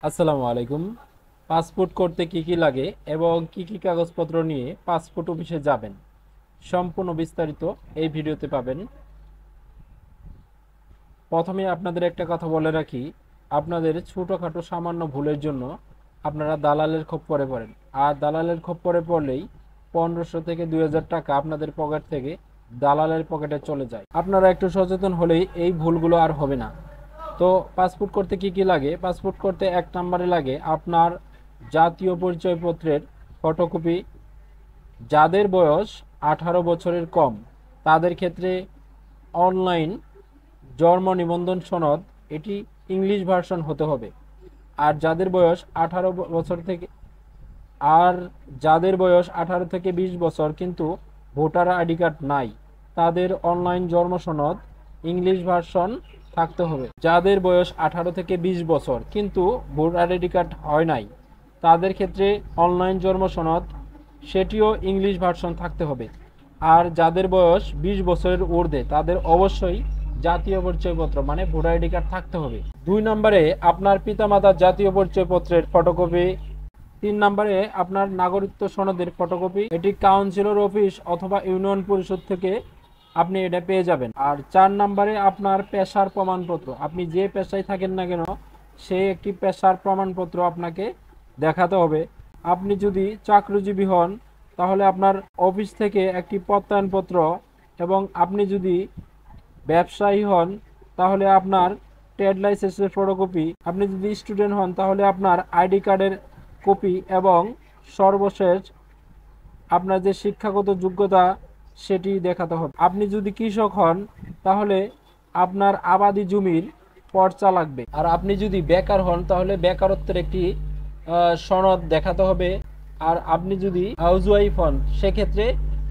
আসসালামু আলাইকুম। পাসপোর্ট করতে কি কি লাগে এবং কি কি কাগজপত্র নিয়ে পাসপোর্ট অফিসে যাবেন, সম্পূর্ণ বিস্তারিত এই ভিডিওতে পাবেন। প্রথমে আপনাদের একটা কথা বলে রাখি, আপনাদের ছোটোখাটো সামান্য ভুলের জন্য আপনারা দালালের খপ্পরে পড়েন। আর দালালের খপ্পরে পড়লেই 1500 থেকে 2000 টাকা আপনাদের পকেট থেকে দালালের পকেটে চলে যায়। আপনারা একটু সচেতন হলেই এই ভুলগুলো আর হবে না। তো পাসপোর্ট করতে কি কি লাগে? পাসপোর্ট করতে এক নম্বরে লাগে আপনার জাতীয় পরিচয়পত্রের ফটোকপি। যাদের বয়স 18 বছরের কম তাদের ক্ষেত্রে অনলাইন জন্ম নিবন্ধন সনদ, এটি ইংলিশ ভার্সন হতে হবে। আর যাদের বয়স 18 বছর থেকে আর যাদের বয়স 18 থেকে 20 বছর কিন্তু ভোটার আইডি কার্ড নাই, তাদের অনলাইন জন্ম সনদ ইংলিশ ভার্সন থাকতে হবে। যাদের বয়স 18 থেকে 20 বছর কিন্তু ভোটার আইডি কার্ড হয় নাই, তাদের ক্ষেত্রে অনলাইন জন্ম সনদ সেটিও ইংলিশ ভার্সন থাকতে হবে। আর যাদের বয়স 20 বছরের ঊর্ধ্বে তাদের অবশ্যই জাতীয় পরিচয়পত্র মানে ভোটার আইডি কার্ড থাকতে হবে। 2 নম্বরে আপনার পিতামাতার জাতীয় পরিচয়পত্রের ফটোকপি। 3 নম্বরে আপনার নাগরিকত্ব সনদের ফটোকপি, এটি কাউন্সিলর অফিস অথবা ইউনিয়ন পরিষদ থেকে আপনি এটা পেয়ে যাবেন। আর 4 নম্বরে আপনার পেশার প্রমাণপত্র, আপনি যে পেশায় থাকেন না কেন সে একটি পেশার প্রমাণপত্র আপনাকে দেখাতে হবে। আপনি যদি চাকরিজীবী হন তাহলে আপনার অফিস থেকে একটি প্রত্যয়নপত্র, এবং আপনি যদি ব্যবসায়ী হন তাহলে আপনার ট্রেড লাইসেন্সের ফটোকপি, আপনি যদি স্টুডেন্ট হন তাহলে আপনার আইডি কার্ডের কপি, এবং সর্বশেষ আপনার যে শিক্ষাগত যোগ্যতা সেটি দেখাতে হবে। আপনি যদি কৃষক হন তাহলে আপনার আবাদি জমির পর্চা লাগবে। আর আপনি যদি বেকার হন তাহলে বেকারত্বের একটি সনদ দেখাতে হবে। আর আপনি যদি হাউসওয়াইফ হন সেক্ষেত্রে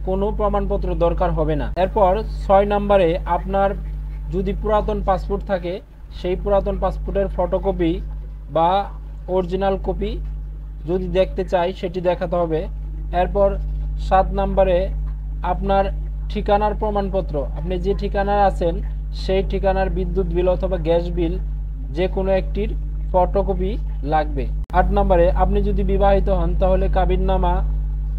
কোনো প্রমাণপত্র দরকার হবে না। এরপর 6 নম্বরে আপনার যদি পুরাতন পাসপোর্ট থাকে সেই পুরাতন পাসপোর্টের ফটোকপি বা অরিজিনাল কপি যদি দেখতে চাই সেটি দেখাতে হবে। এরপর 7 নম্বরে আপনার ঠিকানার প্রমাণপত্র, আপনি যে ঠিকানায় আছেন সেই ঠিকানার বিদ্যুৎ বিল অথবা গ্যাস বিল যে কোনো একটির ফটোকপি লাগবে। 8 নম্বরে আপনি যদি বিবাহিত হন তাহলে কাবিননামা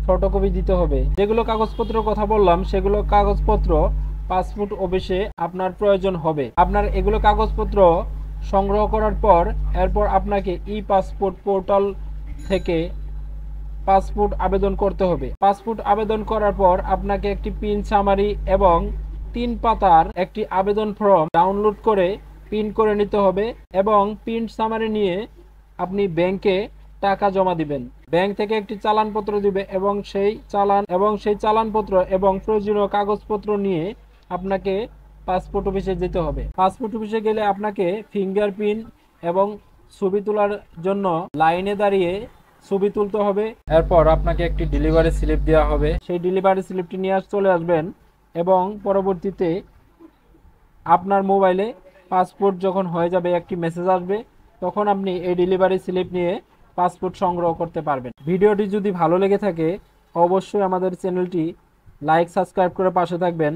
ফটোকপি দিতে হবে। যেগুলো কাগজপত্রের কথা বললাম সেগুলো কাগজপত্র পাসপোর্ট অফিসে আপনার প্রয়োজন হবে। আপনার এগুলো কাগজপত্র সংগ্রহ করার পর এরপর আপনাকে ই পাসপোর্ট পোর্টাল থেকে পাসপোর্ট আবেদন করতে হবে। পাসপোর্ট আবেদন করার পর আপনাকে একটি পিন সামারি এবং 3 পাতার একটি আবেদন ফর্ম ডাউনলোড করে প্রিন্ট করে নিতে হবে, এবং প্রিন্ট সামারি নিয়ে আপনি ব্যাংকে টাকা জমা দিবেন। ব্যাংক থেকে একটি চালানপত্র দিবে এবং সেই চালানপত্র এবং প্রয়োজনীয় কাগজপত্র নিয়ে আপনাকে পাসপোর্ট অফিসে যেতে হবে। পাসপোর্ট অফিসে গেলে আপনাকে ফিঙ্গারপ্রিন্ট এবং ছবি তোলার জন্য লাইনে দাঁড়িয়ে ছবি তুলতে হবে। এরপর আপনাকে একটি ডেলিভারি স্লিপ দেওয়া হবে, সেই ডেলিভারি স্লিপটি নিয়ে চলে আসবেন, এবং পরবর্তীতে আপনার মোবাইলে পাসপোর্ট যখন হয়ে যাবে একটি মেসেজ আসবে, তখন আপনি এই ডেলিভারি স্লিপ নিয়ে পাসপোর্ট সংগ্রহ করতে পারবেন। ভিডিওটি যদি ভালো লেগে থাকে অবশ্যই আমাদের চ্যানেলটি লাইক সাবস্ক্রাইব করে পাশে থাকবেন।